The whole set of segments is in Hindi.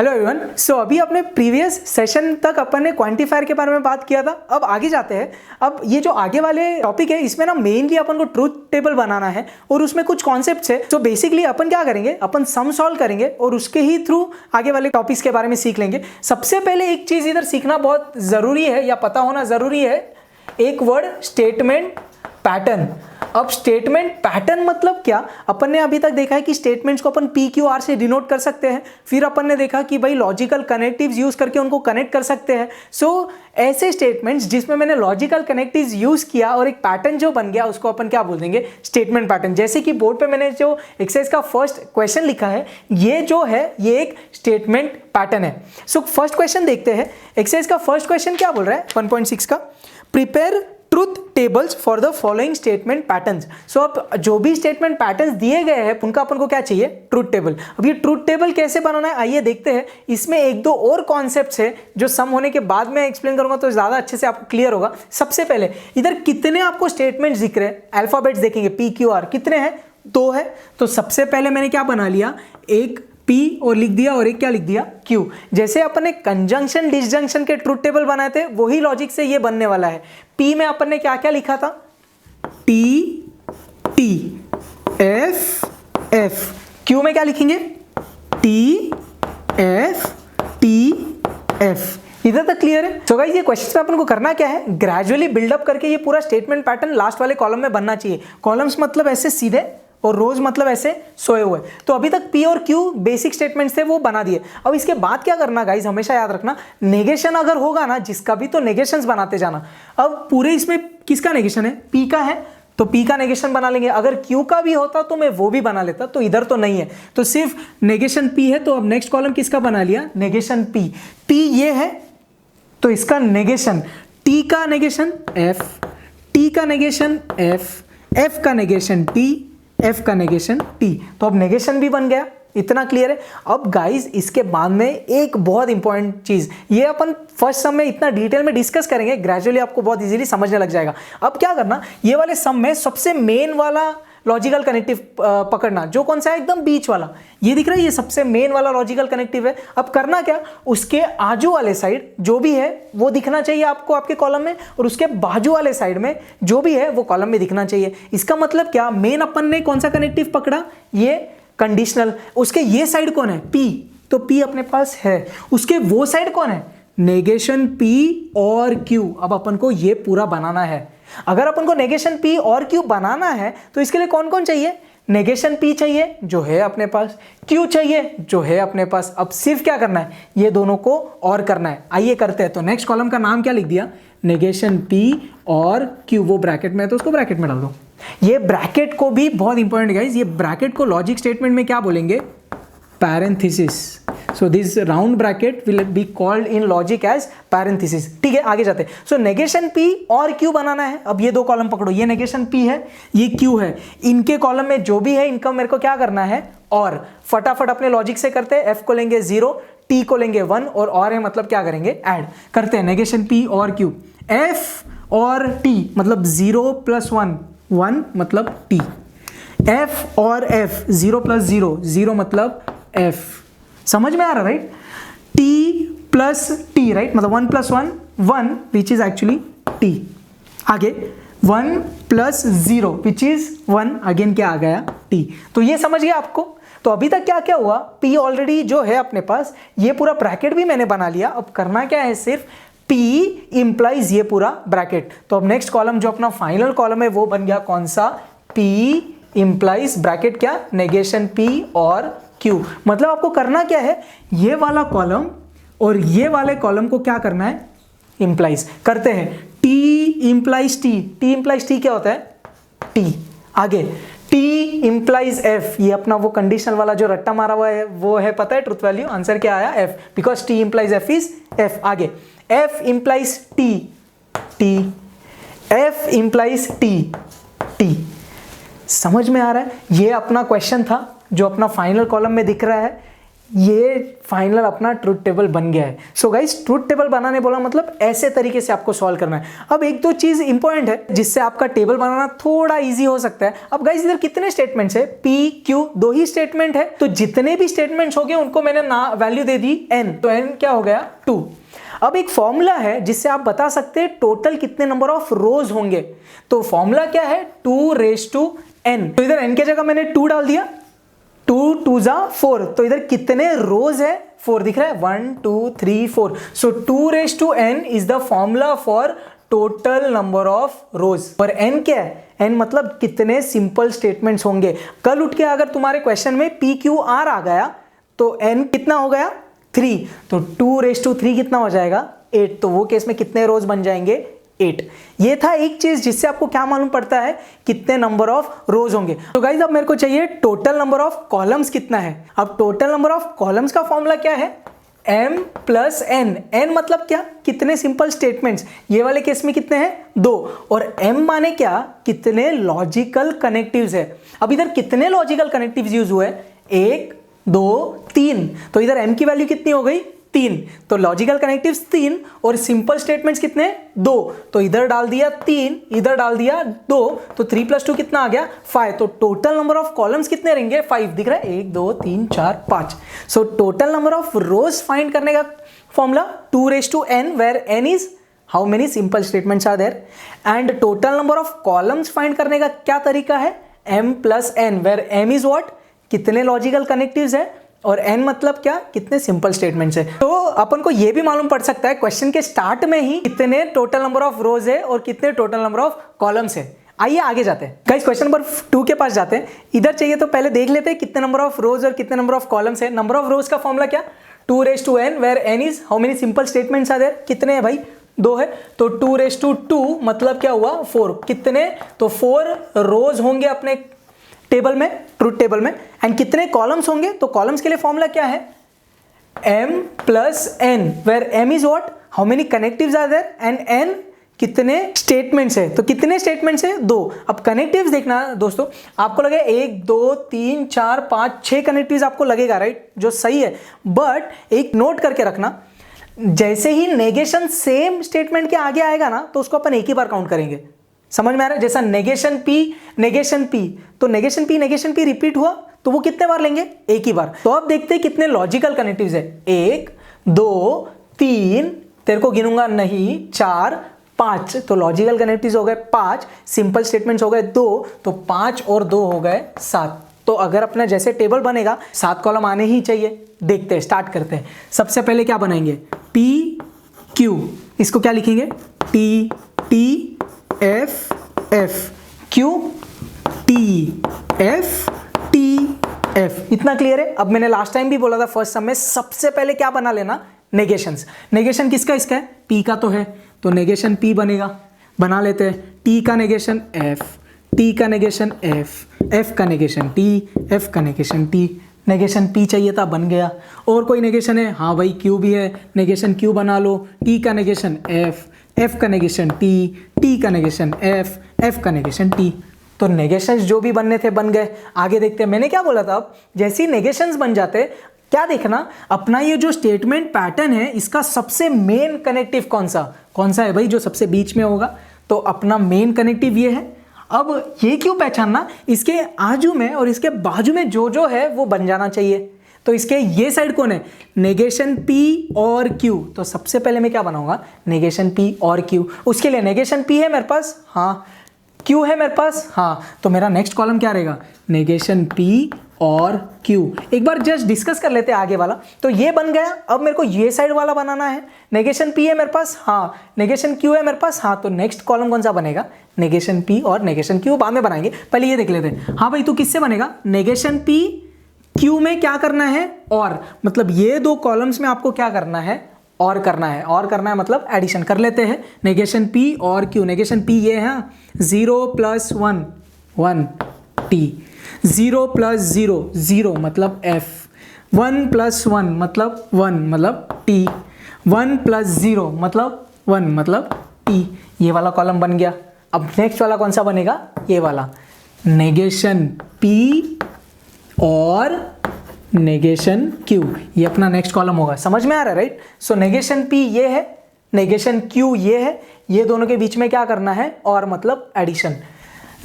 Hello everyone. सो अभी अपने प्रीवियस सेशन तक अपन ने क्वांटिफायर के बारे में बात किया था। अब आगे जाते हैं। अब ये जो आगे वाले टॉपिक है इसमें ना मेनली अपन को ट्रूथ टेबल बनाना है और उसमें कुछ कॉन्सेप्ट्स है। तो बेसिकली अपन क्या करेंगे, अपन सम सॉल्व करेंगे और उसके ही थ्रू आगे वाले टॉपिक्स के बारे में सीख लेंगे। सबसे पहले एक चीज इधर सीखना बहुत जरूरी है या पता होना जरूरी है, एक वर्ड स्टेटमेंट पैटर्न। अब स्टेटमेंट पैटर्न मतलब क्या, अपन ने अभी तक देखा है कि स्टेटमेंट्स को अपन PQR से डिनोट कर सकते हैं। फिर अपन ने देखा कि भाई लॉजिकल कनेक्टिव्स यूज करके उनको कनेक्ट कर सकते हैं। सो ऐसे स्टेटमेंट्स जिसमें मैंने लॉजिकल कनेक्टिव्स यूज किया और एक पैटर्न जो बन गया उसको अपन क्या बोल देंगे, स्टेटमेंट पैटर्न। जैसे कि बोर्ड पे मैंने जो एक्सरसाइज का फर्स्ट क्वेश्चन लिखा है, ये जो है ये एक स्टेटमेंट पैटर्न है। सो फर्स्ट क्वेश्चन देखते हैं। एक्सरसाइज का फर्स्ट क्वेश्चन क्या बोल रहा है 1.6 का, prepare truth tables for the following statement patterns. So अब जो भी स्टेटमेंट पैटर्न्स दिए गए हैं उनका अपन को क्या चाहिए, ट्रूथ टेबल। अब ये ट्रूथ टेबल कैसे बनाना है आइए देखते हैं। इसमें एक दो और कॉन्सेप्ट्स है जो सम होने के बाद में एक्सप्लेन करूंगा तो ज्यादा अच्छे से आपको क्लियर होगा। सबसे पहले इधर कितने आपको स्टेटमेंट्स दिख रहे हैं, अल्फाबेट्स देखेंगे PQR कितने हैं, 2 है। तो सबसे पहले मैंने क्या बना लिया, एक P और लिख दिया और एक क्या लिख दिया Q। जैसे अपन ने कंजंक्शन डिसजंक्शन के ट्रूथ टेबल बनाए थे वही लॉजिक से ये बनने वाला है। P में अपन ने क्या क्या लिखा था, T T F F। Q में क्या लिखेंगे, T F T F। इधर तक क्लियर है। सो गाइस ये क्वेश्चन में अपन को करना क्या है, ग्रेजुअली बिल्डअप करके ये पूरा स्टेटमेंट पैटर्न लास्ट वाले कॉलम में बनना चाहिए। कॉलम्स मतलब ऐसे सीधे और रोज मतलब ऐसे सोए हुए। तो अभी तक P और Q बेसिक स्टेटमेंट्स थे वो बना दिए। अब इसके बाद क्या करना गाइस, हमेशा याद रखना, नेगेशन अगर होगा ना जिसका भी तो नेगेशंस बनाते जाना। अब पूरे इसमें किसका नेगेशन है, P का है तो P का नेगेशन बना लेंगे। अगर Q का भी होता तो मैं वो भी बना लेता, तो इधर तो नहीं है तो सिर्फ नेगेशन P है। तो अब नेक्स्ट कॉलम किसका बना लिया, नेगेशन P। P ये है तो इसका नेगेशन, T का नेगेशन F, T का नेगेशन F, F का नेगेशन T, F का नेगेशन T। तो अब नेगेशन भी बन गया, इतना क्लियर है। अब गाइस इसके बाद में एक बहुत इंपॉर्टेंट चीज, ये अपन फर्स्ट सम में इतना डिटेल में डिस्कस करेंगे, ग्रेजुअली आपको बहुत इजीली समझने लग जाएगा। अब क्या करना, ये वाले सम में सबसे मेन वाला लॉजिकल कनेक्टिव पकड़ना, जो कौन सा है एकदम बीच वाला, ये दिख रहा है, ये सबसे मेन वाला लॉजिकल कनेक्टिव है। अब करना क्या, उसके आजू वाले साइड जो भी है वो दिखना चाहिए आपको आपके कॉलम में, और उसके बाजू वाले साइड में जो भी है वो कॉलम में दिखना चाहिए। इसका मतलब क्या, मेन अपन ने कौन सा कनेक्टिव पकड़ा, ये कंडीशनल। उसके ये साइड कौन है, P, तो P अपने पास है। उसके वो साइड कौन है, नेगेशन P और Q। अब अपन को ये पूरा बनाना है। अगर अपन को नेगेशन P और Q बनाना है तो इसके लिए कौन कौन चाहिए, नेगेशन P चाहिए जो है अपने पास, Q चाहिए जो है अपने पास। अब सिर्फ क्या करना है, ये दोनों को और करना है। आइए करते हैं। तो नेक्स्ट कॉलम का नाम क्या लिख दिया, नेगेशन P और Q। वो ब्रैकेट में है तो उसको ब्रैकेट में डाल दो। ये ब्रैकेट को भी बहुत इंपॉर्टेंट गाइस, ये ब्रैकेट को लॉजिक स्टेटमेंट में क्या बोलेंगे, parenthesis. So this round bracket will be called in logic as parenthesis. ठीक है, आगे जाते हैं। सो नेगेशन P और Q बनाना है। अब ये दो कॉलम पकड़ो, ये नेगेशन P है, ये Q है। इनके कॉलम में जो भी है इनका मेरे को क्या करना है, और फटाफट अपने लॉजिक से करते हैं। F को लेंगे 0, T को लेंगे 1 और है मतलब क्या करेंगे, ऐड करते हैं। नेगेशन P और Q, F और T मतलब 0 + 1, 1 मतलब T। F और F 0 + 0, 0 मतलब F। समझ में आ रहा राइट, T + T राइट, मतलब 1 + 1 1 विच इज एक्चुअली T। आगे 1 + 0 विच इज 1, अगेन क्या आ गया, T। तो ये समझ गया आपको। तो अभी तक क्या क्या हुआ, P ऑलरेडी जो है अपने पास, ये पूरा ब्रैकेट भी मैंने बना लिया। अब करना क्या है, सिर्फ P इंप्लाइज ये पूरा ब्रैकेट। तो अब नेक्स्ट कॉलम जो अपना फाइनल कॉलम है वो बन गया कौन सा, P इंप्लाइज ब्रैकेट क्या, नेगेशन P और Q। मतलब आपको करना क्या है, ये वाला कॉलम और ये वाले कॉलम को क्या करना है, इंप्लाइज करते हैं। T implies T, T implies T क्या होता है, T। आगे T इंप्लाइज F, ये अपना वो कंडीशनल वाला जो रट्टा मारा हुआ है वो है, पता है ट्रुथ वैल्यू, आंसर क्या आया F, because T implies F is F। आगे F implies T, T, F implies T, T। समझ में आ रहा है, ये अपना क्वेश्चन था जो अपना फाइनल कॉलम में दिख रहा है। ये फाइनल अपना ट्रुथ टेबल बन गया है। सो गाइस, ट्रुथ टेबल बनाने बोला मतलब ऐसे तरीके से आपको सॉल्व करना है। अब एक दो चीज इंपॉर्टेंट है जिससे आपका टेबल बनाना थोड़ा इजी हो सकता है। अब गाइस, इधर कितने स्टेटमेंट्स है? पी क्यू, दो ही स्टेटमेंट है, तो जितने भी स्टेटमेंट्स हो गए उनको मैंने ना वैल्यू दे दी n, तो n क्या हो गया 2। अब एक फॉर्मूला है जिससे आप बता सकते हैं टोटल कितने नंबर ऑफ रोज होंगे। तो फॉर्मूला क्या है? 2n। तो इधर n की जगह मैंने 2 डाल दिया, 2 2 जा 4, तो इधर कितने रोज है? 4 दिख रहा है, 1 2 3 4। सो 2n is the formula for total number of rows. और n क्या है? n मतलब कितने सिंपल स्टेटमेंट्स होंगे। कल उठ के अगर तुम्हारे क्वेश्चन में PQR आ गया तो n कितना हो गया? 3, तो 2 कितना हो जाएगा? 8। तो वो केस में कितने रोज बन जाएंगे? 8। ये था एक चीज जिससे आपको क्या मालूम पड़ता है कितने नंबर ऑफ रोज होंगे। तो गाइस, अब मेरे को चाहिए टोटल नंबर ऑफ कॉलम्स कितना है। अब टोटल नंबर ऑफ कॉलम्स का फॉर्मूला क्या है? m plus n। n मतलब क्या? कितने सिंपल स्टेटमेंट्स। ये वाले केस में कितने हैं? 2। और m माने क्या? कितने लॉजिकल कनेक्टिव्स है। अब इधर कितने लॉजिकल कनेक्टिव्स यूज हुए? 1 2 3। तो इधर m की वैल्यू कितनी हो गई? 3। तो लॉजिकल कनेक्टिव्स 3 और सिंपल स्टेटमेंट्स कितने? 2। तो इधर डाल दिया 3, इधर डाल दिया 2, तो 3 + 2 कितना आ गया? 5। तो टोटल नंबर ऑफ कॉलम्स कितने रहेंगे? 5 दिख रहा है, 1 2 3 4 5। So total number of rows find करने का formula 2n, where n is how many simple statements are there. And total number of columns find करने का क्या तरीका है? m + n, where m is what? कितने लॉजिकल कनेक्टिव्स है, और n मतलब क्या? कितने सिंपल स्टेटमेंट्स है। तो अपन को यह भी मालूम पड़ सकता है क्वेश्चन के स्टार्ट में ही कितने टोटल नंबर ऑफ रोज है और कितने टोटल नंबर ऑफ कॉलम्स है। आइए आगे जाते हैं गाइस, क्वेश्चन नंबर 2 के पास जाते हैं। इधर चाहिए तो पहले देख लेते हैं कितने नंबर ऑफ रोज और कितने नंबर ऑफ कॉलम्स है। नंबर ऑफ रोज का फॉर्मूला क्या? 2n, where n is how many simple statements are there. कितने हैं भाई? 2 है, तो 2 मतलब क्या हुआ? 4। कितने? तो 4 रोज होंगे अपने टेबल में, ट्रुथ टेबल में। एंड कितने कॉलम्स होंगे? तो कॉलम्स के लिए फॉर्मूला क्या है? m + n, where m is what? How many connectives are there, and n कितने स्टेटमेंट्स है। तो कितने स्टेटमेंट्स है? 2। अब कनेक्टिव्स देखना दोस्तों, आपको लगे 1 2 3 4 5 6 कनेक्टिव्स आपको लगेगा, राइट, जो सही है। बट एक नोट करके रखना, जैसे ही नेगेशन सेम स्टेटमेंट के आगे आएगा ना, तो उसको अपन एक ही बार काउंट करेंगे। समझ में आ रहा है? जैसा नेगेशन p, तो नेगेशन p रिपीट हुआ तो वो कितने बार लेंगे? एक ही बार। तो अब देखते हैं कितने लॉजिकल कनेक्टिव्स है। 1 2 3, तेरे को गिनूंगा नहीं, 4 5। तो लॉजिकल कनेक्टिव्स हो गए 5, सिंपल स्टेटमेंट्स हो गए 2, तो 5 और 2 हो गए 7। तो अगर अपना जैसे टेबल बनेगा 7 कॉलम आने ही चाहिए। देखते हैं, स्टार्ट करते हैं। सबसे पहले क्या बनाएंगे? P Q, इसको क्या लिखेंगे? T T F F, Q T F T F। इतना क्लियर है? अब मैंने लास्ट टाइम भी बोला था फर्स्ट सम में, सबसे पहले क्या बना लेना? नेगेशंस। नेगेशन किसका? इसका है, P का तो है, तो नेगेशन P बनेगा, बना लेते हैं। T का नेगेशन F, T का नेगेशन F, F का नेगेशन T, F का नेगेशन T। नेगेशन P चाहिए था, बन गया। और कोई नेगेशन है? हाँ भाई, Q भी है, नेगेशन Q बना लो। T का नेगेशन F, F का नेगेशन T, T का नेगेशन F, F का नेगेशन T। तो नेगेशंस जो भी बनने थे बन गए। आगे देखते हैं। मैंने क्या बोला था? अब जैसे ही नेगेशंस बन जाते, क्या देखना, अपना ये जो स्टेटमेंट पैटर्न है इसका सबसे मेन कनेक्टिव कौन सा है भाई? जो सबसे बीच में होगा। तो अपना मेन कनेक्टिव ये है। अब ये क्यों पहचानना? इसके आजू में और इसके बाजू में जो है वो बन जाना चाहिए। तो इसके ये साइड कौन है? नेगेशन P और Q। तो सबसे पहले मैं क्या बनाऊंगा? नेगेशन P और Q। उसके लिए नेगेशन P है मेरे पास, हाँ। Q है मेरे पास, हाँ। तो मेरा नेक्स्ट कॉलम क्या रहेगा? नेगेशन P और Q। एक बार जस्ट डिस्कस कर लेते हैं आगे वाला। तो ये बन गया। अब मेरे को ये साइड वाला बनाना है। नेगेशन P है मेरे पास, हाँ। नेगेशन Q है मेरे पास, हाँ। तो नेक्स्ट कॉलम कौन सा बनेगा? नेगेशन P और नेगेशन Q। बाद में बनाएंगे, पहले ये देख लेते हैं। हाँ भाई, तो किससे बनेगा? नेगेशन P Q में क्या करना है? और मतलब ये दो कॉलम्स में आपको क्या करना है? और करना है मतलब एडिशन कर लेते हैं। नेगेशन P और Q। नेगेशन P ये है 0 + 1 1 T, 0 + 0 0 मतलब F, 1 + 1 मतलब 1 मतलब T, 1 + 0 मतलब 1 मतलब T। ये वाला कॉलम बन गया। अब नेक्स्ट वाला कौन सा बनेगा? ये वाला, नेगेशन P और नेगेशन Q, ये अपना नेक्स्ट कॉलम होगा। समझ में आ रहा है राइट? सो नेगेशन P ये है, नेगेशन Q ये है, ये दोनों के बीच में क्या करना है, और मतलब एडिशन।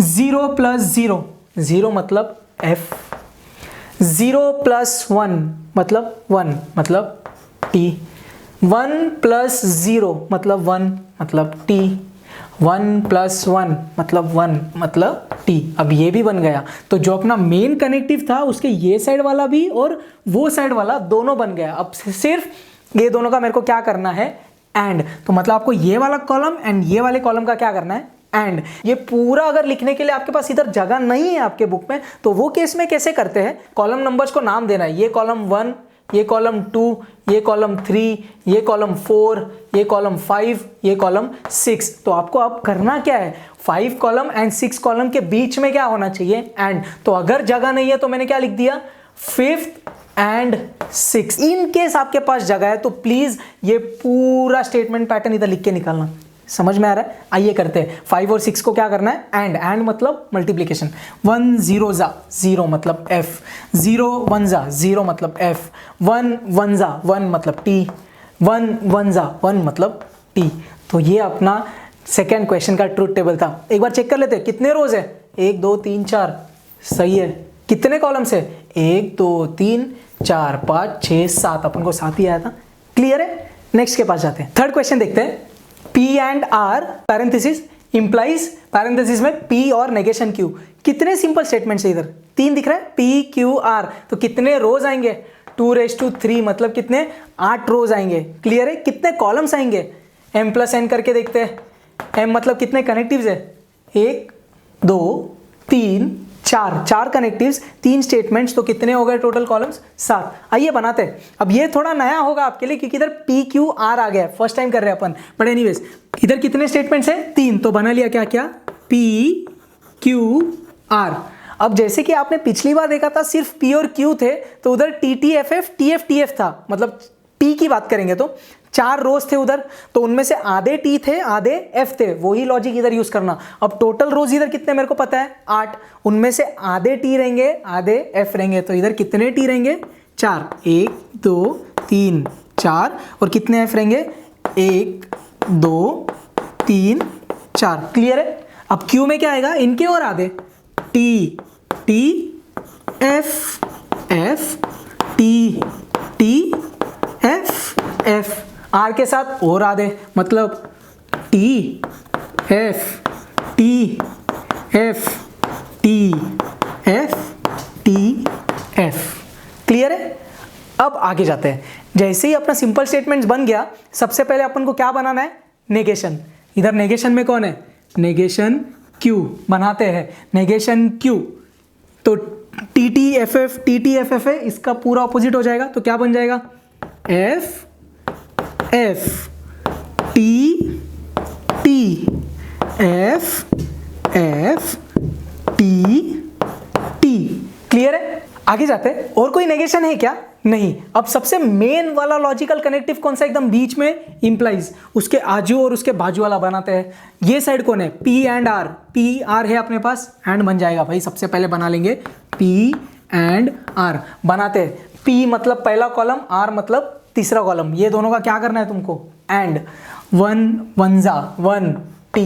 0 प्लस 0, 0 मतलब F, 0 प्लस 1 मतलब 1 मतलब T, 1 प्लस 0 मतलब 1 मतलब T, 1 प्लस 1 मतलब 1 मतलब T। अब ये भी बन गया, तो जो अपना मेन कनेक्टिव था उसके ये साइड वाला भी और वो साइड वाला दोनों बन गया। अब सिर्फ ये दोनों का मेरे को क्या करना है, एंड। तो मतलब आपको ये वाला कॉलम एंड ये वाले कॉलम का क्या करना है, एंड। ये पूरा अगर लिखने के लिए आपके पास इधर जगह नहीं है आपके बुक में, तो वो केस में कैसे करते हैं, कॉलम नंबर्स को नाम देना है। ये कॉलम 1, ये कॉलम 2, ये कॉलम 3, ये कॉलम 4, ये कॉलम 5, ये कॉलम 6। तो आपको अब करना क्या है, 5 कॉलम एंड 6 कॉलम के बीच में क्या होना चाहिए, एंड। तो अगर जगह नहीं है तो मैंने क्या लिख दिया, 5th एंड 6। इन केस आपके पास जगह है तो प्लीज ये पूरा स्टेटमेंट पैटर्न इधर लिख के निकालना। समझ में आ रहा है? आइए करते हैं। 5 और 6 को क्या करना है, एंड। एंड मतलब मल्टीप्लीकेशन। 1 0 जा 0 मतलब F, 0 1 जा 0 मतलब F, 1 1 जा 1 मतलब T, 1 1 जा 1 मतलब T। तो ये अपना सेकेंड क्वेश्चन का ट्रूथ टेबल था। एक बार चेक कर लेते हैं कितने रोज है, 1 2 3 4, सही है। कितने कॉलम्स है, 1 2 3 4 5 6 7, अपन को 7 ही आया था। क्लियर है? नेक्स्ट के पास जाते हैं। थर्ड क्वेश्चन देखते हैं। P and R parenthesis implies, parenthesis में P और नेगेशन Q। कितने सिंपल स्टेटमेंट्स है इधर, 3 दिख रहा है, P Q R। तो कितने रोज आएंगे, 2⁻3 मतलब कितने, 8 रोज आएंगे। क्लियर है? कितने कॉलम्स आएंगे, M प्लस N करके देखते हैं। M मतलब कितने कनेक्टिव्स है, 1 2 3 4, 4 कनेक्टिव्स, 3 स्टेटमेंट्स, तो कितने हो गए टोटल कॉलम्स, 7। आइए बनाते हैं। अब ये थोड़ा नया होगा आपके लिए क्योंकि इधर P Q R आ गया, फर्स्ट टाइम कर रहे हैं अपन, बट एनीवेज इधर कितने स्टेटमेंट्स हैं, 3। तो बना लिया क्या क्या, P Q R। अब जैसे कि आपने पिछली बार देखा था सिर्फ P और Q थे, तो उधर T T F F T F T F था, मतलब P की बात करेंगे तो 4 रोज थे उधर, तो उनमें से आधे T थे आधे F थे, वही लॉजिक इधर यूज करना। अब टोटल रोज इधर कितने मेरे को पता है, 8, उनमें से आधे T रहेंगे आधे F रहेंगे, तो इधर कितने T रहेंगे, 4, 1 2 3 4, और कितने F रहेंगे, 1 2 3 4। क्लियर है? अब Q में क्या आएगा, इनके और आधे, T T F F T T F F, R के साथ और आधे, मतलब T F T F T F T F। Clear है? अब आगे जाते हैं। जैसे ही अपना सिंपल स्टेटमेंट्स बन गया, सबसे पहले अपन को क्या बनाना है, नेगेशन। इधर नेगेशन में कौन है, नेगेशन Q बनाते हैं। नेगेशन Q तो T T F F T T F F है, इसका पूरा ऑपोजिट हो जाएगा, तो क्या बन जाएगा, F F T T F F T T। Clear है? आगे जाते हैं। और कोई नेगेशन है क्या, नहीं। अब सबसे मेन वाला लॉजिकल कनेक्टिव कौन सा, एकदम बीच में, इंप्लाइज, उसके आजू और उसके बाजू वाला बनाते हैं। ये साइड कौन है, P and R। P R है अपने पास, एंड बन जाएगा भाई। सबसे पहले बना लेंगे P एंड R, बनाते हैं। P मतलब पहला कॉलम, R मतलब तीसरा कॉलम, ये दोनों का क्या करना है तुमको, एंड। 1 1 जा 1 T,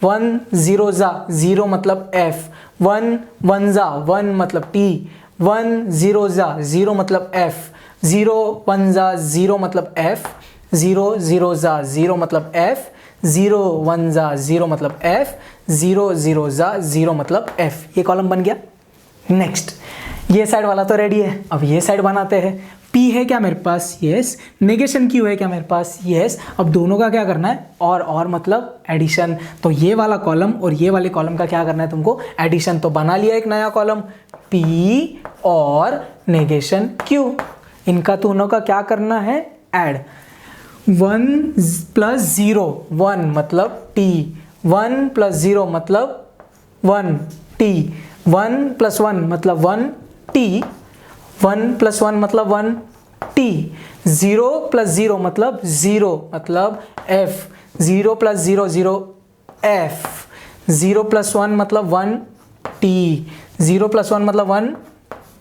1 0 जा 0 मतलब F, 1 1 जा 1 मतलब T, 1 0 जा 0 मतलब F, 0 1 जा 0 मतलब F, 0 0 जा 0 मतलब F, 0 1 जा 0 मतलब F, 0 0 जा 0 मतलब F। ये कॉलम बन गया। नेक्स्ट, ये साइड वाला तो रेडी है, अब ये साइड बनाते हैं। P है क्या मेरे पास, यस। नेगेशन Q है क्या मेरे पास, यस। अब दोनों का क्या करना है, और मतलब एडिशन। तो ये वाला कॉलम और ये वाले कॉलम का क्या करना है तुमको, एडिशन। तो बना लिया एक नया कॉलम, P और नेगेशन Q, इनका दोनों का क्या करना है, ऐड। 1 + 0 1 मतलब T, 1 + 0 मतलब 1 T, 1 + 1 मतलब 1 T, 1 + 1 मतलब 1 T, 0 + 0 मतलब 0 मतलब F, 0 + 0 0 F, 0 + 1 मतलब 1 T, 0 + 1 मतलब 1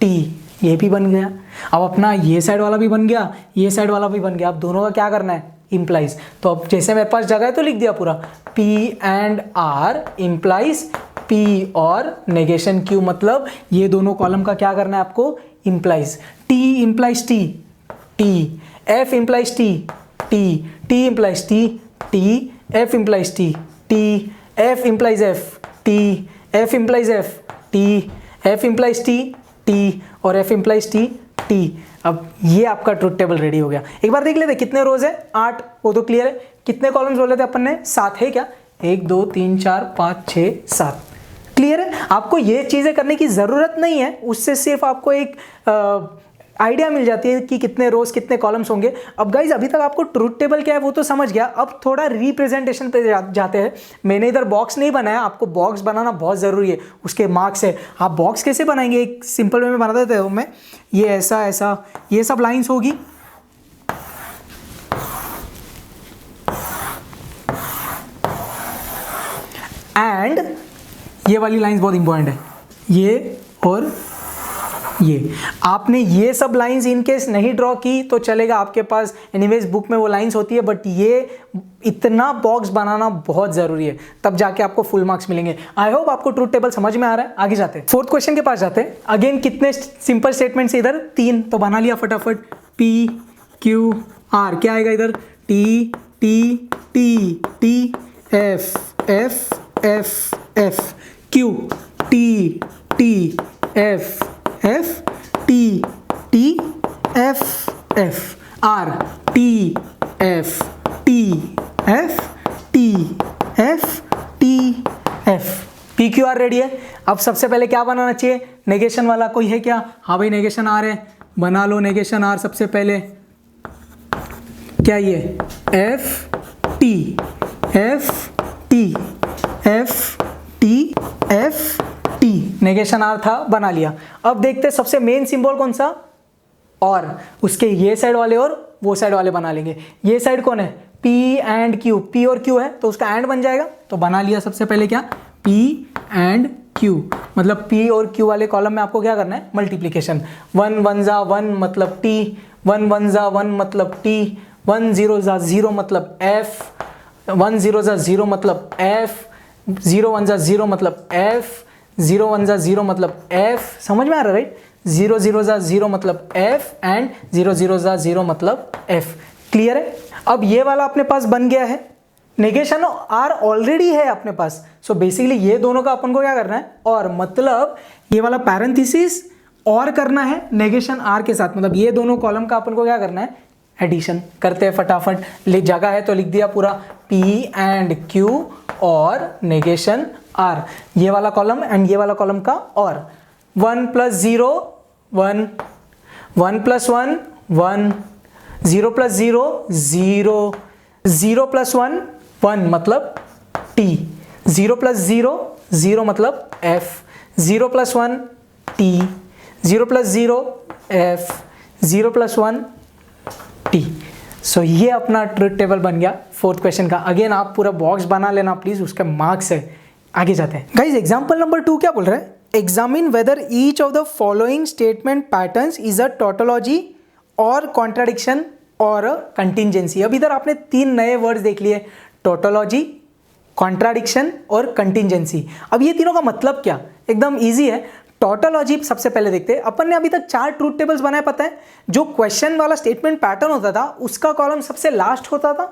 T। ये भी बन गया। अब अपना ये साइड वाला भी बन गया, ये साइड वाला भी बन गया। अब दोनों का क्या करना है, इम्प्लाइज। तो अब जैसे मेरे पास जगह है तो लिख दिया पूरा, P and R implies P और नेगेशन Q, मतलब ये दोनों कॉलम का क्या करना है आपको, implies. T implies T, T, F implies T, T, T implies T, T, F implies T, T, F implies F, T, F implies F, T, F implies T, T और F इम्प्लाइज T, T। अब ये आपका ट्रुथ टेबल रेडी हो गया। एक बार देख लेते कितने रोज है, 8, वो तो क्लियर है। कितने कॉलम्स बोले थे अपन ने, 7 है क्या, 1 2 3 4 5 6 7, क्लियर है। आपको ये चीजें करने की जरूरत नहीं है, उससे सिर्फ आपको एक आइडिया मिल जाती है कि कितने रोज कितने कॉलम्स होंगे। अब गाइज अभी तक आपको ट्रुथ टेबल क्या है वो तो समझ गया, अब थोड़ा रिप्रेजेंटेशन पे जाते हैं। मैंने इधर बॉक्स नहीं बनाया, आपको बॉक्स बनाना बहुत ज़रूरी है, उसके मार्क्स है। आप बॉक्स कैसे बनाएंगे, एक सिंपल वे में बना देते हो मैं, ये ऐसा ऐसा ये सब लाइन्स होगी, एंड ये वाली लाइन्स बहुत इंपॉर्टेंट है, ये और ये। आपने ये सब लाइंस इनकेस नहीं ड्रॉ की तो चलेगा, आपके पास एनीवेज बुक में वो लाइंस होती है, बट ये इतना बॉक्स बनाना बहुत जरूरी है, तब जाके आपको फुल मार्क्स मिलेंगे। आई होप आपको ट्रूथ टेबल समझ में आ रहा है। आगे जाते हैं, फोर्थ क्वेश्चन के पास जाते हैं। अगेन कितने सिंपल स्टेटमेंट्स इधर, 3, तो बना लिया फटाफट। P Q R, क्या आएगा इधर, T T T T F F F F Q T T F F T T F F R T F T F T F T F P Q R ready है। अब सबसे पहले क्या बनाना चाहिए, नेगेशन वाला कोई है क्या, हाँ भाई नेगेशन R है, बना लो नेगेशन R। सबसे पहले क्या ये F T F T F T F T, negation R था, बना लिया। अब देखते हैं सबसे मेन सिंबल कौन सा, और उसके ये साइड वाले और वो साइड वाले बना लेंगे। ये साइड कौन है, P एंड Q, P और Q है तो उसका एंड बन जाएगा, तो बना लिया सबसे पहले क्या, P एंड Q, मतलब P और Q वाले कॉलम में आपको क्या करना है, मल्टीप्लीकेशन। 1 1 जा 1 मतलब T, 1 1 जा 1 मतलब T, 1 0 जा 0 मतलब F, 1 0 जा 0 मतलब F, 0 1 जा 0 मतलब F, 0 1 जा 0 मतलब F, समझ में आ रहा है राइट। 0 0 जा 0 मतलब F एंड 0 0 जा 0 मतलब F, क्लियर है। अब ये वाला अपने पास बन गया है, नेगेशन R ऑलरेडी है अपने पास, सो बेसिकली ये दोनों का अपन को क्या करना है, और मतलब ये वाला पैरेंथेसिस और करना है नेगेशन R के साथ, मतलब ये दोनों कॉलम का अपन को क्या करना है, एडिशन करते हैं फटाफट। जगह है तो लिख दिया पूरा P एंड Q और नेगेशन R, ये वाला कॉलम एंड ये वाला कॉलम का और। 1 + 0 1, 1 + 1 1, 0 + 0 0, 0 + 1 1 मतलब T, 0 + 0 0 मतलब F, 0 + 1 T, 0 + 0 F, 0 + 1 T। सो ये अपना ट्रुथ टेबल बन गया फोर्थ क्वेश्चन का। अगेन आप पूरा बॉक्स बना लेना प्लीज, उसका मार्क्स है। आगे जाते हैं गाइज, एग्जाम्पल नंबर 2 क्या बोल रहा है, examine whether each of the following statement patterns is a tautology और कॉन्ट्राडिक्शन और कंटिंजेंसी। अब इधर आपने 3 नए वर्ड्स देख लिए, टोटोलॉजी, कॉन्ट्राडिक्शन और कंटिंजेंसी। अब ये तीनों का मतलब क्या, एकदम ईजी है। टोटोलॉजी सबसे पहले देखते हैं। अपन ने अभी तक 4 ट्रूथ टेबल्स बनाए, पता है, जो क्वेश्चन वाला स्टेटमेंट पैटर्न होता था उसका कॉलम सबसे लास्ट होता था।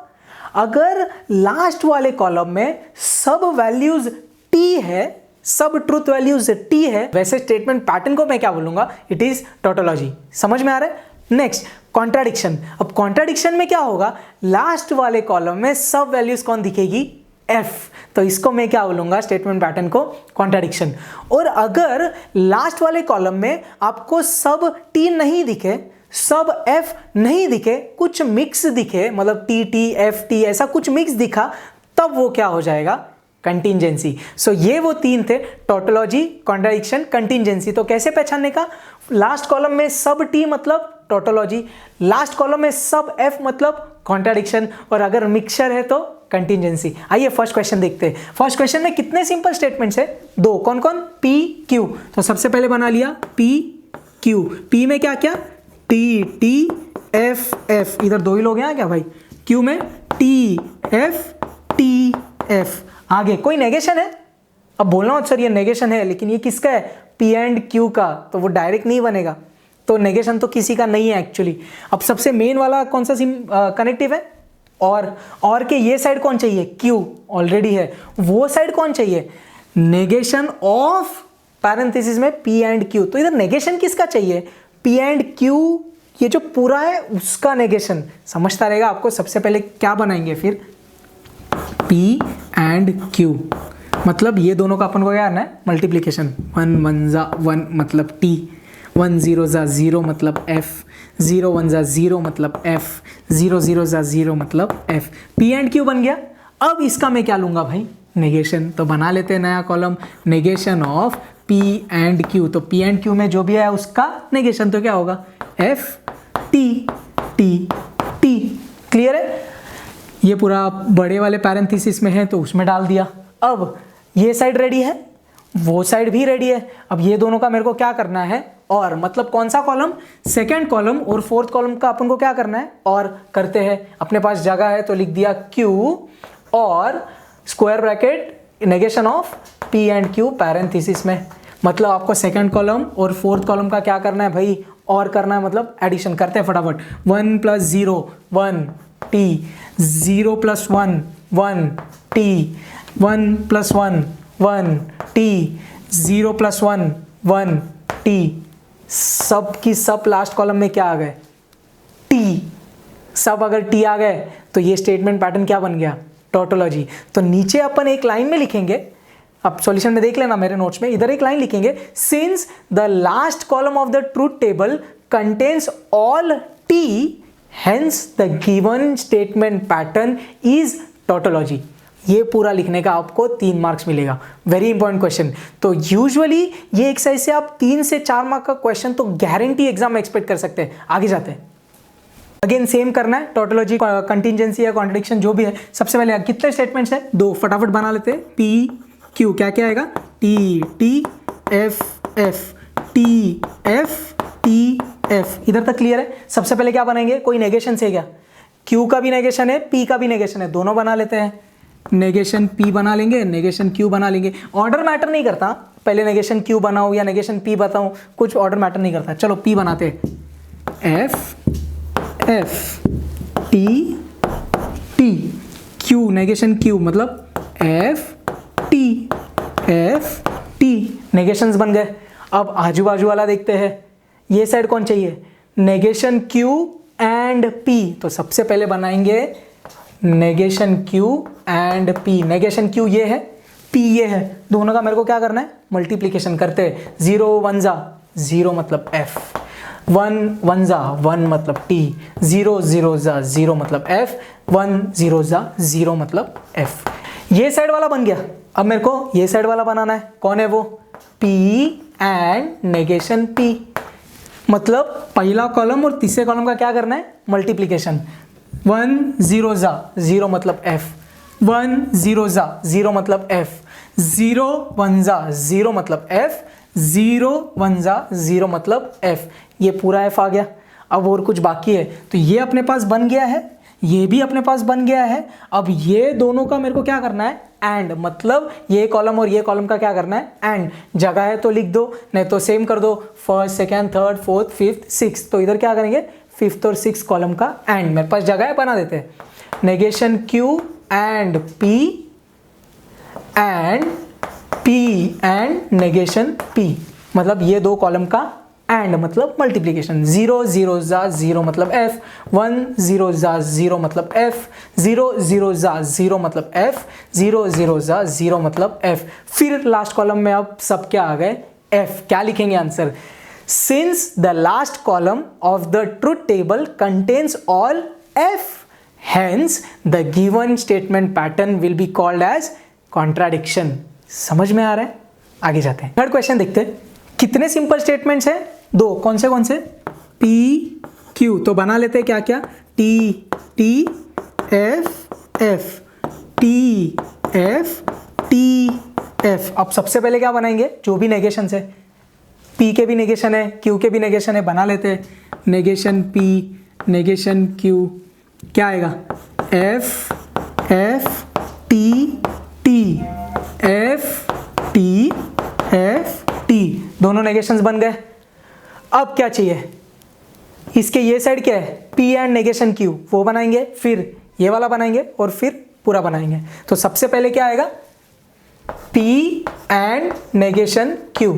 अगर लास्ट वाले कॉलम में सब वैल्यूज T है, सब ट्रूथ वैल्यूज T है, वैसे स्टेटमेंट पैटर्न को मैं क्या बोलूंगा, इट इज टोटोलॉजी। समझ में आ रहा है। Next contradiction. अब कॉन्ट्राडिक्शन में क्या होगा, लास्ट वाले कॉलम में सब वैल्यूज कौन दिखेगी, F, तो इसको मैं क्या बोलूंगा, स्टेटमेंट पैटर्न को कॉन्ट्राडिक्शन। और अगर लास्ट वाले कॉलम में आपको सब T नहीं दिखे, सब F नहीं दिखे, कुछ मिक्स दिखे, मतलब T T F T ऐसा कुछ मिक्स दिखा, तब वो क्या हो जाएगा, कंटिंजेंसी। सो ये वो 3 थे, टोटोलॉजी, कॉन्ट्राडिक्शन, कंटिंजेंसी। तो कैसे पहचानने का, लास्ट कॉलम में सब T मतलब टोटोलॉजी, लास्ट कॉलम में सब F मतलब कॉन्ट्राडिक्शन, और अगर मिक्सचर है तो कंटिंजेंसी। आइए फर्स्ट क्वेश्चन देखते हैं। फर्स्ट क्वेश्चन में कितने सिंपल स्टेटमेंट्स है, 2, कौन कौन, P Q। तो सबसे पहले बना लिया P क्यू, पी में क्या क्या, टी टी एफ एफ, इधर दो ही लोग हैं क्या भाई, क्यू में टी एफ, आगे कोई नेगेशन है, अब बोलना मत सर ये नेगेशन है, लेकिन ये किसका है, पी एंड क्यू का, तो वो डायरेक्ट नहीं बनेगा, तो नेगेशन तो किसी का नहीं है एक्चुअली। अब सबसे मेन वाला कौन सा कनेक्टिव है, और के ये साइड कौन चाहिए, क्यू ऑलरेडी है, वो साइड कौन चाहिए, नेगेशन ऑफ पैरेंथेसिस में पी एंड क्यू, तो इधर नेगेशन किसका चाहिए, पी एंड क्यू, ये जो पूरा है उसका नेगेशन, समझता रहेगा आपको। सबसे पहले क्या बनाएंगे फिर, पी एंड क्यू, मतलब ये दोनों का अपन को क्या करना है, मल्टीप्लीकेशन, 1 1 जा 1 मतलब टी, 1 0 जा 0 मतलब एफ, 0 1 जा 0 मतलब एफ, 0 0 जा 0 मतलब एफ, पी एंड क्यू बन गया। अब इसका मैं क्या लूँगा भाई, नेगेशन, तो बना लेते हैं नया column, negation of P and Q, तो पी एंड क्यू में जो भी है उसका नेगेशन तो क्या होगा, F T T T, clear है। ये पूरा बड़े वाले पैरेंथेसिस में है तो उसमें डाल दिया। अब ये साइड रेडी है, वो साइड भी रेडी है, अब ये दोनों का मेरे को क्या करना है, और मतलब कौन सा कॉलम, सेकंड कॉलम और फोर्थ कॉलम का अपन को क्या करना है, और करते हैं। अपने पास जगह है तो लिख दिया क्यू और square bracket negation of P and Q parenthesis में, मतलब आपको सेकंड कॉलम और फोर्थ कॉलम का क्या करना है भाई, और करना है, मतलब एडिशन करते हैं फटाफट। 1 + 0 1 टी, 0 + 1 1 टी, 1 + 1 1 टी, 0 + 1 1 टी, सब की सब लास्ट कॉलम में क्या आ गए, टी, सब अगर टी आ गए तो ये स्टेटमेंट पैटर्न क्या बन गया, टोटोलॉजी। तो नीचे अपन एक लाइन में लिखेंगे, अब सॉल्यूशन में देख लेना मेरे नोट्स में, इधर एक लाइन लिखेंगे, since the last column of the truth table contains all T, hence the given statement pattern is tautology. ये पूरा लिखने का आपको 3 मार्क्स मिलेगा, वेरी इंपॉर्टेंट क्वेश्चन। तो यूजुअली ये एक्सरसाइज से आप 3 से 4 मार्क का क्वेश्चन तो गारंटी एग्जाम में एक्सपेक्ट कर सकते हैं। आगे जाते हैं, अगेन सेम करना है, टोटोलॉजी, कंटिंजेंसी या कॉन्ट्रडिक्शन जो भी है। सबसे पहले कितने स्टेटमेंट्स है, 2, फटाफट बना लेते हैं। पी क्यू क्या क्या आएगा, T T F F, T F T F, इधर तक क्लियर है। सबसे पहले क्या बनाएंगे, कोई नेगेशन से क्या, क्यू का भी नेगेशन है, पी का भी नेगेशन है, दोनों बना लेते हैं। नेगेशन पी बना लेंगे, नेगेशन क्यू बना लेंगे, ऑर्डर मैटर नहीं करता, पहले नेगेशन क्यू बनाओ या नेगेशन पी बताऊं, कुछ ऑर्डर मैटर नहीं करता। चलो पी बनाते हैं, F F T T, Q negation Q मतलब एफ टी, नेगेशंस बन गए। अब आजू बाजू वाला देखते हैं, ये साइड कौन चाहिए, नेगेशन क्यू एंड पी, तो सबसे पहले बनाएंगे negation Q and P. Negation Q ये है, पी ये है, दोनों का मेरे को क्या करना है, मल्टीप्लीकेशन करते हैं। 0 1 जा 0 मतलब एफ, 1 1 जा 1 मतलब टी, 0 0 जा 0 मतलब एफ, 1 0 जा 0 मतलब एफ। ये साइड वाला बन गया। अब मेरे को ये साइड वाला बनाना है, कौन है वो, पी एंड नेगेशन पी, मतलब पहला कॉलम और तीसरे कॉलम का क्या करना है, मल्टीप्लीकेशन। 1 0 जा 0 मतलब एफ, 1 0 जा 0 मतलब एफ, 0 1 जा 0 मतलब एफ, 0 1 जा 0 मतलब एफ। ये पूरा एफ आ गया। अब और कुछ बाकी है, तो ये अपने पास बन गया है, ये भी अपने पास बन गया है। अब ये दोनों का मेरे को क्या करना है, एंड, मतलब ये कॉलम और ये कॉलम का क्या करना है, एंड। जगह है तो लिख दो, नहीं तो सेम कर दो, first second third fourth fifth six, तो इधर क्या करेंगे, फिफ्थ और सिक्स कॉलम का एंड। मेरे पास जगह है, बना देते हैं, negation Q and P and negation P, मतलब ये दो कॉलम का एंड, मतलब मल्टीप्लीकेशन। 0 0 जा 0 मतलब एफ, 1 0 जा 0 मतलब एफ, 0 0 जा 0 मतलब एफ, 0 0 जा 0 मतलब एफ। फिर लास्ट कॉलम में अब सब क्या आ गए, एफ। क्या लिखेंगे answer, since the last column of the truth table contains all F, hence the given statement pattern will be called as contradiction. समझ में आ रहा है, आगे जाते हैं। थर्ड क्वेश्चन देखते हैं, कितने सिंपल स्टेटमेंट्स हैं, 2, कौन से, पी क्यू, तो बना लेते हैं क्या क्या, T T F F, T F T F. अब सबसे पहले क्या बनाएंगे, जो भी नेगेशन है, P के भी नेगेशन है, Q के भी नेगेशन है, बना लेते हैं। नेगेशन P नेगेशन Q क्या आएगा? F T T F T F T, दोनों नेगेशंस बन गए। अब क्या चाहिए? इसके ये साइड क्या है? P एंड नेगेशन Q, वो बनाएंगे, फिर ये वाला बनाएंगे और फिर पूरा बनाएंगे। तो सबसे पहले क्या आएगा? P and negation Q,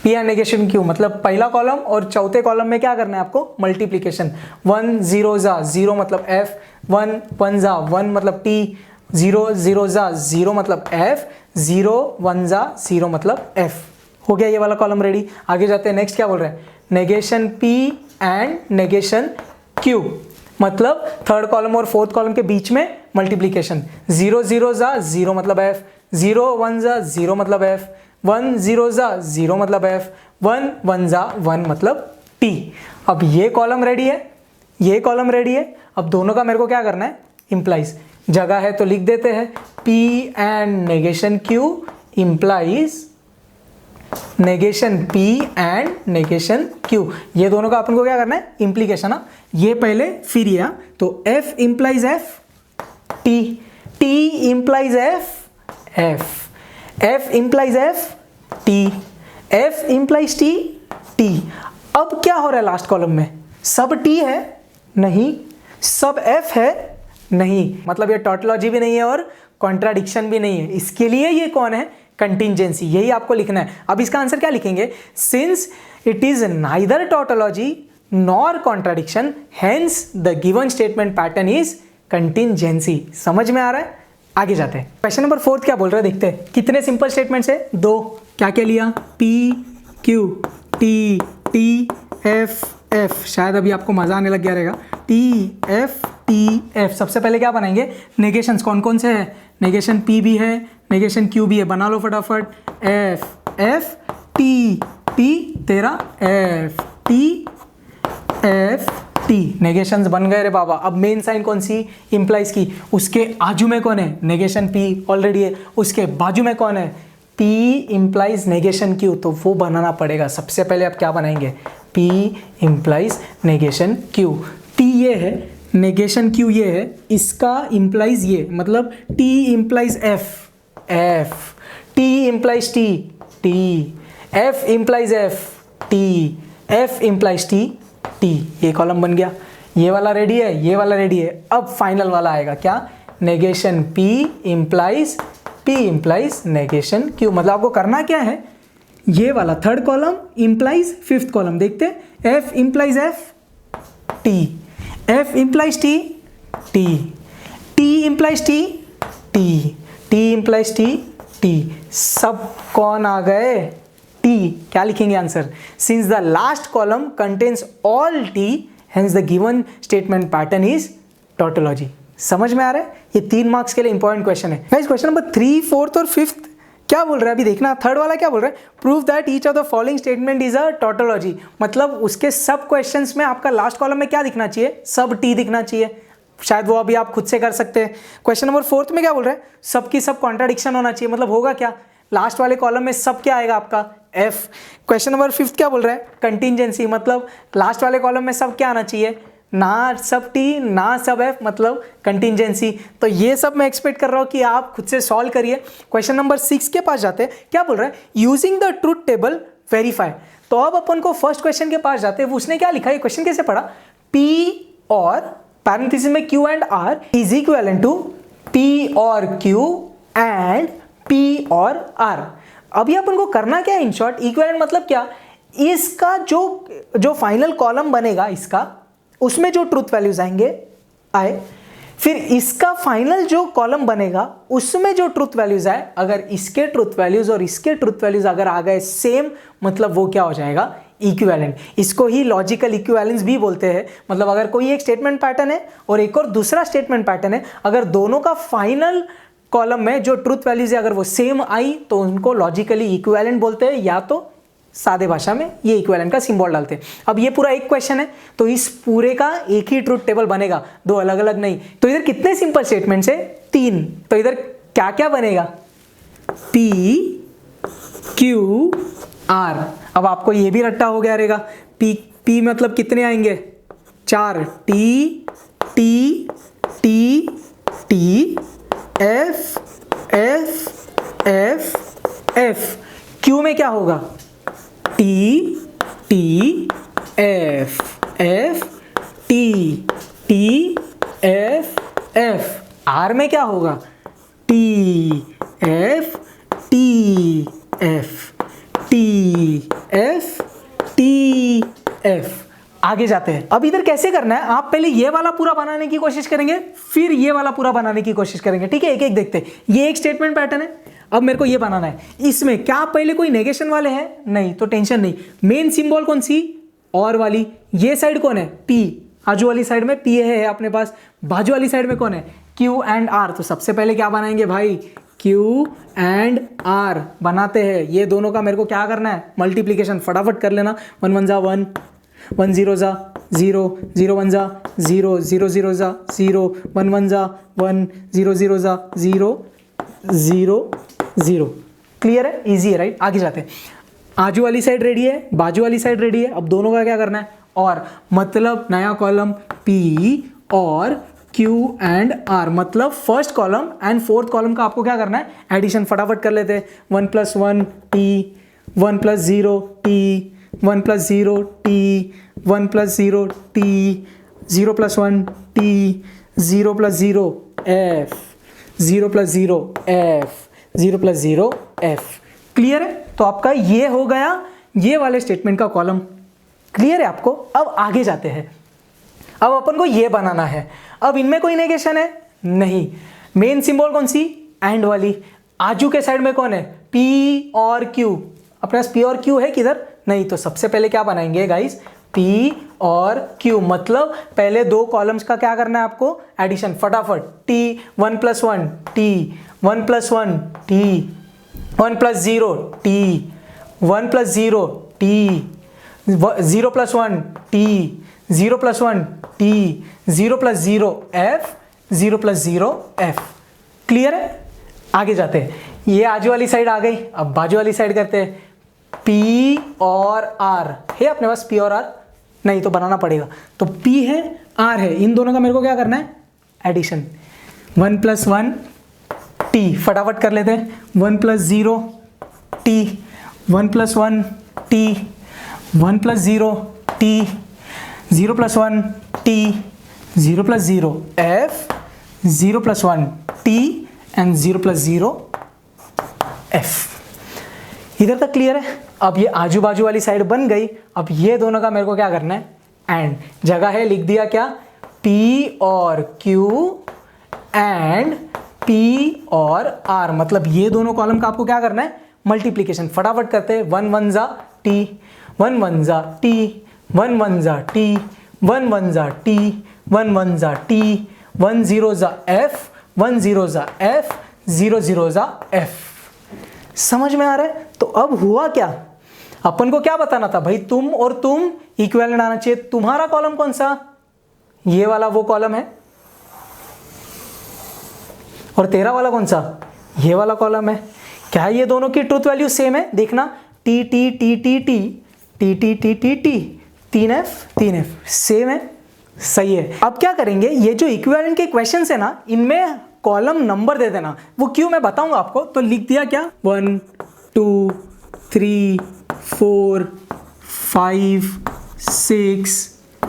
P and negation Q मतलब पहला कॉलम और चौथे कॉलम में क्या करना है आपको? मल्टीप्लीकेशन। 1 0 जा 0 मतलब F, 1 1 जा 1 मतलब T, 0 0 जा 0 मतलब F, 0 1 जा 0 मतलब F। हो गया ये वाला कॉलम रेडी। आगे जाते हैं, नेक्स्ट क्या बोल रहे हैं? Negation P and negation Q मतलब थर्ड कॉलम और फोर्थ कॉलम के बीच में मल्टीप्लीकेशन। 0 0 जा 0 मतलब F, 0 1 जा 0 मतलब F, 1 0 जा 0 मतलब F, 1 1 जा 1 मतलब T। अब ये कॉलम रेडी है, ये कॉलम रेडी है। अब दोनों का मेरे को क्या करना है? इंप्लाइज। जगह है तो लिख देते हैं P and negation Q implies negation P and negation Q। ये दोनों का अपन को क्या करना है? इम्प्लीकेशन। ना ये पहले फिर ये, तो F implies F, T, T implies F, F, F implies F, T, F implies T, T। अब क्या हो रहा है लास्ट कॉलम में? सब T है? नहीं। सब F है? नहीं। मतलब ये टॉटोलॉजी भी नहीं है और कॉन्ट्राडिक्शन भी नहीं है। इसके लिए ये कौन है? कंटिंजेंसी। यही आपको लिखना है। अब इसका आंसर क्या लिखेंगे? Since it is neither tautology nor contradiction, hence the given statement pattern is contingency. समझ में आ रहा है? आगे जाते हैं। क्वेश्चन नंबर 4 क्या बोल रहा है देखते हैं। कितने सिंपल स्टेटमेंट्स है? 2। क्या क्या लिया? P Q T T F F। शायद अभी आपको मजा आने लग गया रहेगा। T F T F। सबसे पहले क्या बनाएंगे? नेगेशंस कौन कौन से हैं? नेगेशन P भी है, नेगेशन Q भी है, बना लो फटाफट। F F T T तेरा F T F T। नेगेशंस बन गए रे बाबा। अब मेन साइन कौन सी? इंप्लाइज की। उसके आजू में कौन है? नेगेशन P ऑलरेडी है। उसके बाजू में कौन है? P इंप्लाइज नेगेशन Q, तो वो बनाना पड़ेगा। सबसे पहले आप क्या बनाएंगे? P implies negation Q। T ये है, नेगेशन Q ये है, इसका इंप्लाइज ये, मतलब T implies F, F, T implies T, T, F implies F, T, F implies T, T। ये कॉलम बन गया। ये वाला रेडी है, ये वाला रेडी है। अब फाइनल वाला आएगा क्या? Negation P implies negation Q। मतलब आपको करना क्या है? ये वाला third column implies fifth column. देखते हैं। F implies F, T, F implies T, T, T implies T, T, T implies T, T। सब कौन आ गए? T। क्या लिखेंगे answer? Since the last column contains all T, hence the given statement pattern is tautology। समझ में आ रहा है? ये 3 मार्क्स के लिए इंपॉर्टेंट क्वेश्चन है। गाइस क्वेश्चन नंबर 3, 4 और 5 क्या बोल रहा है अभी देखना। थर्ड वाला क्या बोल रहा है? Prove that each of the following statement is a tautology. मतलब उसके सब क्वेश्चंस में आपका लास्ट कॉलम में क्या दिखना चाहिए? सब T दिखना चाहिए। शायद वो अभी आप खुद से कर सकते हैं। क्वेश्चन नंबर 4 में क्या बोल रहा है? सब की सब कॉन्ट्राडिक्शन होना चाहिए। मतलब होगा क्या? लास्ट वाले कॉलम में सब क्या आएगा आपका? F। क्वेश्चन नंबर 5 क्या बोल रहा है? कंटिंजेंसी। मतलब लास्ट वाले कॉलम में सब क्या आना चाहिए? ना सब T ना सब F, मतलब कंटिंजेंसी। तो ये सब मैं एक्सपेक्ट कर रहा हूँ कि आप खुद से सॉल्व करिए। क्वेश्चन नंबर 6 के पास जाते हैं। क्या बोल रहा है? Using the truth table verify. तो अब अपन को फर्स्ट क्वेश्चन के पास जाते हैं। उसने क्या लिखा है? क्वेश्चन कैसे पढ़ा? P और पैरेंथेसिस में Q and R is equivalent to P और Q एंड P और R। अभी अपन को करना क्या है? इन शॉर्ट इक्विवेलेंट मतलब क्या? इसका जो फाइनल कॉलम बनेगा इसका, उसमें जो ट्रूथ वैल्यूज आए, फिर इसका फाइनल जो कॉलम बनेगा उसमें जो ट्रूथ वैल्यूज आए, अगर इसके ट्रूथ वैल्यूज और इसके ट्रूथ वैल्यूज अगर आ गए सेम, मतलब वो क्या हो जाएगा? इक्विवेलेंट। इसको ही लॉजिकल इक्विवेलेंस भी बोलते हैं। मतलब अगर कोई एक स्टेटमेंट पैटर्न है और एक और दूसरा स्टेटमेंट पैटर्न है, अगर दोनों का फाइनल कॉलम में जो ट्रूथ वैल्यूज है अगर वो सेम आई तो उनको लॉजिकली इक्विवेलेंट बोलते हैं, या तो सादे भाषा में ये इक्विवेलेंट का सिंबल डालते हैं। अब ये पूरा एक क्वेश्चन है तो इस पूरे का एक ही ट्रूथ टेबल बनेगा, 2 अलग अलग नहीं। तो इधर कितने सिंपल स्टेटमेंट्स है? 3। तो इधर क्या क्या बनेगा? P Q R। अब आपको ये भी रट्टा हो गया रहेगा, P मतलब कितने आएंगे 4, T T T T F F F F। Q में क्या होगा T T F F T T F F। R में क्या होगा T F T F T F T F। आगे जाते हैं। अब इधर कैसे करना है, आप पहले ये वाला पूरा बनाने की कोशिश करेंगे, फिर ये वाला पूरा बनाने की कोशिश करेंगे, ठीक है। एक एक देखते हैं। ये एक स्टेटमेंट पैटर्न है, अब मेरे को ये बनाना है। इसमें क्या पहले कोई नेगेशन वाले हैं, नहीं, तो टेंशन नहीं। मेन सिंबल कौन सी, और वाली। ये साइड कौन है P, आजू वाली साइड में P है अपने पास। बाजू वाली साइड में कौन है Q एंड R। तो सबसे पहले क्या बनाएंगे भाई, Q एंड R बनाते हैं। ये दोनों का मेरे को क्या करना है, मल्टीप्लीकेशन फटाफट कर लेना। 1 1 जा 1, 1 0 जा 0, 0 1 जा 0, 0 0 जा 0, 1 1 जा 1, 0 0 जा 0, 0 0। क्लियर है, इजी है, राइट। आगे जाते हैं। आजू वाली साइड रेडी है, बाजू वाली साइड रेडी है। अब दोनों का क्या करना है, और मतलब नया कॉलम P और Q एंड R, मतलब first column and fourth column का आपको क्या करना है, एडिशन फटाफट कर लेते हैं। 1 + 1 T, 1 + 0 T, 1 + 0 T, 1 + 0 T, 0 + 1 T, 0 + 0 F, 0 + 0 F, 0 + 0 F। Clear है। तो आपका ये हो गया ये वाले स्टेटमेंट का कॉलम। क्लियर है आपको। अब आगे जाते हैं। अब अपन को ये बनाना है। अब इनमें कोई नेगेशन है नहीं। मेन सिंबल कौन सी, एंड वाली। आजू के साइड में कौन है P और Q। अपने पास P और Q है किधर, नहीं। तो सबसे पहले क्या बनाएंगे गाइस, P और Q, मतलब पहले दो कॉलम्स का क्या करना है आपको, एडिशन फटाफट। T 1 + 1 T, 1 + 1 T, 1 + 0 T, 1 + 0 T, 0 + 1 T, 0 + 1 T, 0 + 0 F, 0 + 0 F। Clear है। आगे जाते हैं। ये आजू वाली साइड आ गई, अब बाजू वाली साइड करते हैं। P और R है अपने पास, P और R नहीं तो बनाना पड़ेगा। तो P है R है, इन दोनों का मेरे को क्या करना है, एडिशन। 1 + 1 T, फटाफट कर लेते हैं। 1 + 0 T, 1 + 1 T, 1 + 0 T, 0 + 1 T, 0 + 0 F, 0 + 1 T and 0 + 0 F। इधर तक क्लियर है। अब ये आजू बाजू वाली साइड बन गई। अब ये दोनों का मेरे को क्या करना है, एंड। जगह है, लिख दिया क्या, P और Q एंड P और R, मतलब ये दोनों कॉलम का आपको क्या करना है, मल्टीप्लीकेशन फटाफट करते हैं। 1 1 जा T, 1 1 जा T, 1 1 जा T, 1 1 जा T, 1 1 जा T, 1 0 जा F, 1 0 जा F, 0 0 जा F। समझ में आ रहा है। तो अब हुआ क्या, अपन को क्या बताना था भाई, तुम और तुम इक्विवेलेंट आना चाहिए। तुम्हारा कॉलम कौन सा, ये वाला वो कॉलम है, और तेरा वाला कौन सा, ये वाला कॉलम है। क्या ये दोनों की ट्रूथ वैल्यू सेम है, देखना। T T T T T T T T T T 3F same है, सही है। अब क्या करेंगे, ये जो इक्विवेलेंट के क्वेश्चंस है ना, इनमें कॉलम नंबर दे देना। वो क्यों मैं बताऊंगा आपको। तो लिख दिया क्या, 1 2 3 4 5 6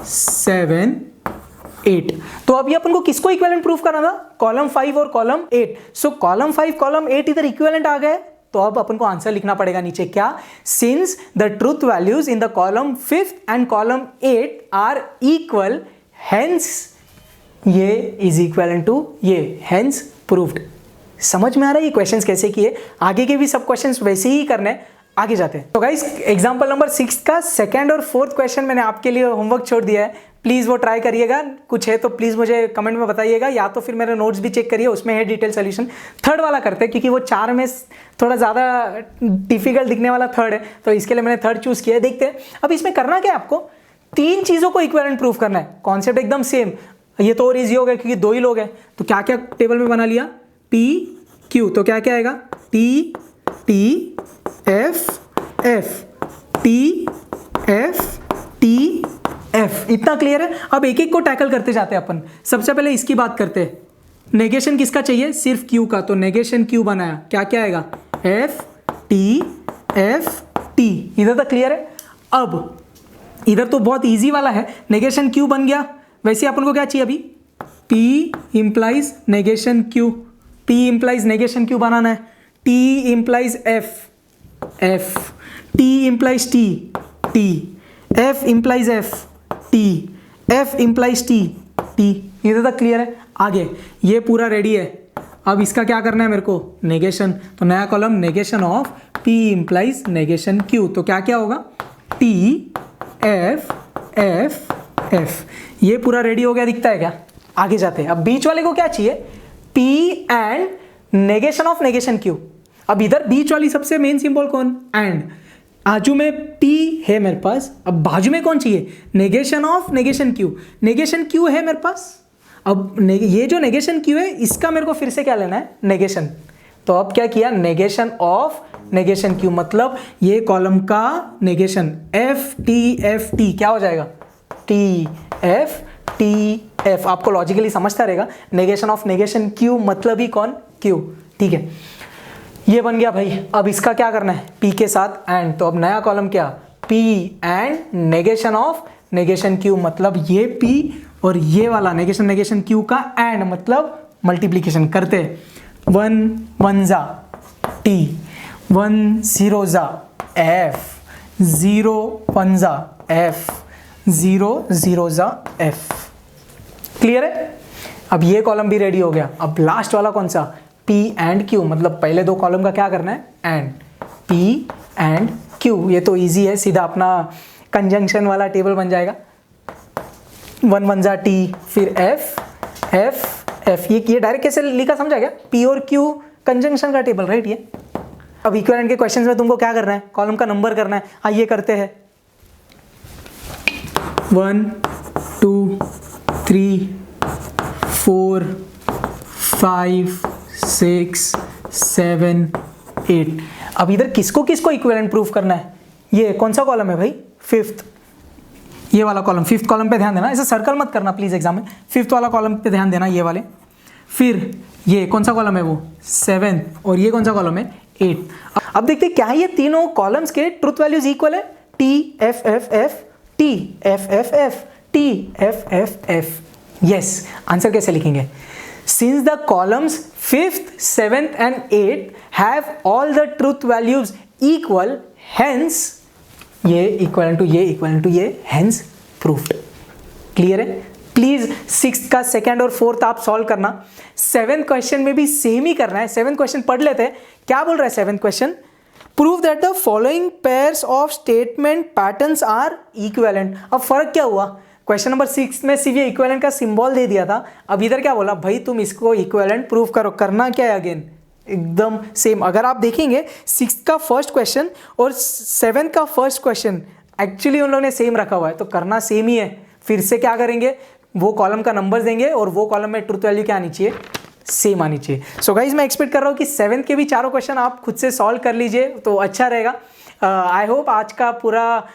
7 8। तो अभी अपन को किसको इक्विवेलेंट प्रूफ करना था, कॉलम 5 और कॉलम 8। सो कॉलम 5 कॉलम 8 इधर इक्विवेलेंट आ गए। तो अब अपन को आंसर लिखना पड़ेगा नीचे, क्या, since the truth values in the column 5th and column 8 are equal, hence ये इज इक्विवेलेंट टू ये, हेंस प्रूव्ड। समझ में आ रहा है ये क्वेश्चंस कैसे किए। आगे के भी सब क्वेश्चंस वैसे ही करने हैं। आगे जाते हैं। तो गाइस एग्जांपल नंबर 6 का सेकंड और फोर्थ क्वेश्चन मैंने आपके लिए होमवर्क छोड़ दिया है, प्लीज़ वो ट्राई करिएगा। कुछ है तो प्लीज़ मुझे कमेंट में बताइएगा, या तो फिर मेरे नोट्स भी चेक करिए, उसमें है डिटेल सोल्यूशन। थर्ड वाला करते हैं क्योंकि वो 4 में थोड़ा ज़्यादा डिफिकल्ट दिखने वाला थर्ड है, तो इसके लिए मैंने थर्ड चूज़ किया है। देखते हैं अब इसमें करना क्या है, आपको 3 चीज़ों को इक्विवेलेंट प्रूफ करना है। कॉन्सेप्ट एकदम सेम, ये तो और ईजी हो गया क्योंकि 2 ही लोग हैं। तो क्या क्या टेबल में बना लिया, P Q, तो क्या क्या आएगा, T T F F T F T F. इतना क्लियर है। अब एक एक को टैकल करते जाते हैं अपन। सबसे पहले इसकी बात करते हैं। नेगेशन किसका चाहिए? सिर्फ क्यू का। तो नेगेशन क्यू बनाया, क्या क्या आएगा? F T. इधर तक क्लियर है। अब इधर तो बहुत इजी वाला है, नेगेशन क्यू बन गया। वैसे अपन को क्या चाहिए अभी? P implies negation Q. P implies negation Q बनाना है। T implies F T implies T F implies F implies T। इधर तक क्लियर है। आगे ये पूरा रेडी है। अब इसका क्या करना है मेरे को? नेगेशन। तो नया column negation of P implies negation Q। तो क्या क्या होगा? T F। ये पूरा रेडी हो गया, दिखता है क्या? आगे जाते हैं। अब बीच वाले को क्या चाहिए? P and negation of negation Q। अब इधर बीच वाली सबसे मेन सिंबल कौन? एंड। आजू में P है मेरे पास। अब बाजू में कौन चाहिए? Negation of negation Q। Negation Q है मेरे पास। अब ये जो नेगेशन Q है, इसका मेरे को फिर से क्या लेना है? नेगेशन। तो अब क्या किया? नेगेशन ऑफ नेगेशन Q, मतलब ये कॉलम का नेगेशन F T क्या हो जाएगा? T F। आपको लॉजिकली समझता रहेगा। नेगेशन ऑफ नेगेशन Q मतलब ही कौन? Q। ठीक है, ये बन गया भाई। अब इसका क्या करना है? P के साथ एंड। तो अब नया कॉलम क्या? P and negation of negation Q, मतलब ये P और ये वाला नेगेशन Q का एंड, मतलब मल्टीप्लीकेशन करते। 1 1 जा T, 1 0 जा F, 0 1 जा F, 0 0 जा F। क्लियर है? अब ये कॉलम भी रेडी हो गया। अब लास्ट वाला कौन सा? P एंड Q, मतलब पहले दो कॉलम का क्या करना है? एंड। P and Q। ये तो इजी है, सीधा अपना कंजंक्शन वाला टेबल बन जाएगा। 1 1 जा T, फिर F। ये डायरेक्ट कैसे लिखा समझा क्या? P और Q कंजंक्शन का टेबल, राइट? ये अब इक्विवेलेंट के क्वेश्चंस में तुमको क्या करना है? कॉलम का नंबर करना है। आइए करते हैं। 1 2 3 4 5 6 7 8। अब इधर किसको किसको इक्विवेलेंट प्रूफ करना है? ये कौन सा कॉलम है भाई? 5th। ये वाला कॉलम, 5th कॉलम पे ध्यान देना। ऐसे सर्कल मत करना प्लीज एग्जाम में। 5th वाला कॉलम पे ध्यान देना, ये वाले। फिर ये कौन सा कॉलम है? वो 7। और ये कौन सा कॉलम है? 8। अब देखते हैं क्या ये तीनों कॉलम्स के ट्रुथ वैल्यूज इक्वल है? T F T F T F। Yes. Answer कैसे लिखेंगे? Since the columns 5th, 7th and 8th have all the truth values equal, hence ये equivalent to ये hence proved। क्लियर है? प्लीज 6th का 2nd और 4th आप सॉल्व करना। 7th क्वेश्चन में भी सेम ही करना है। 7th क्वेश्चन पढ़ लेते हैं। क्या बोल रहा है 7th question? Prove that the following pairs of statement patterns are equivalent. अब फर्क क्या हुआ? क्वेश्चन नंबर 6 में सिर्फ ये इक्विवेलेंट का सिंबल दे दिया था। अब इधर क्या बोला? भाई तुम इसको इक्विवेलेंट प्रूव करो। करना क्या है? अगेन एकदम सेम। अगर आप देखेंगे 6th का फर्स्ट क्वेश्चन और 7th का फर्स्ट क्वेश्चन एक्चुअली उन लोगों ने सेम रखा हुआ है, तो करना सेम ही है। फिर से क्या करेंगे? वो कॉलम का नंबर देंगे और वो कॉलम में ट्रुथ वैल्यू क्या आनी चाहिए? सेम आनी चाहिए। सो गाइज मैं एक्सपेक्ट कर रहा हूँ कि 7th के भी चारों क्वेश्चन आप खुद से सॉल्व कर लीजिए तो अच्छा रहेगा। आई होप आज का पूरा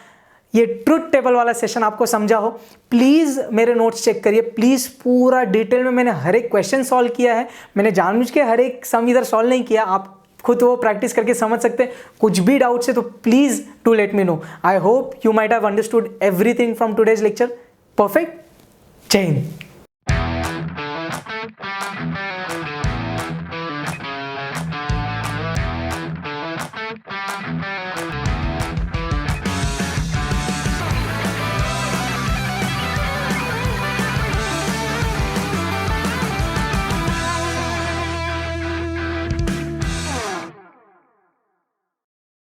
ये ट्रुथ टेबल वाला सेशन आपको समझा हो। प्लीज़ मेरे नोट्स चेक करिए, प्लीज़ पूरा डिटेल में मैंने हर एक क्वेश्चन सॉल्व किया है। मैंने जानबूझ के हर एक सम इधर सॉल्व नहीं किया, आप खुद वो प्रैक्टिस करके समझ सकते हैं। कुछ भी डाउट्स है तो please do let me know. I hope you might have understood everything from today's lecture. Perfect. जय हिंद।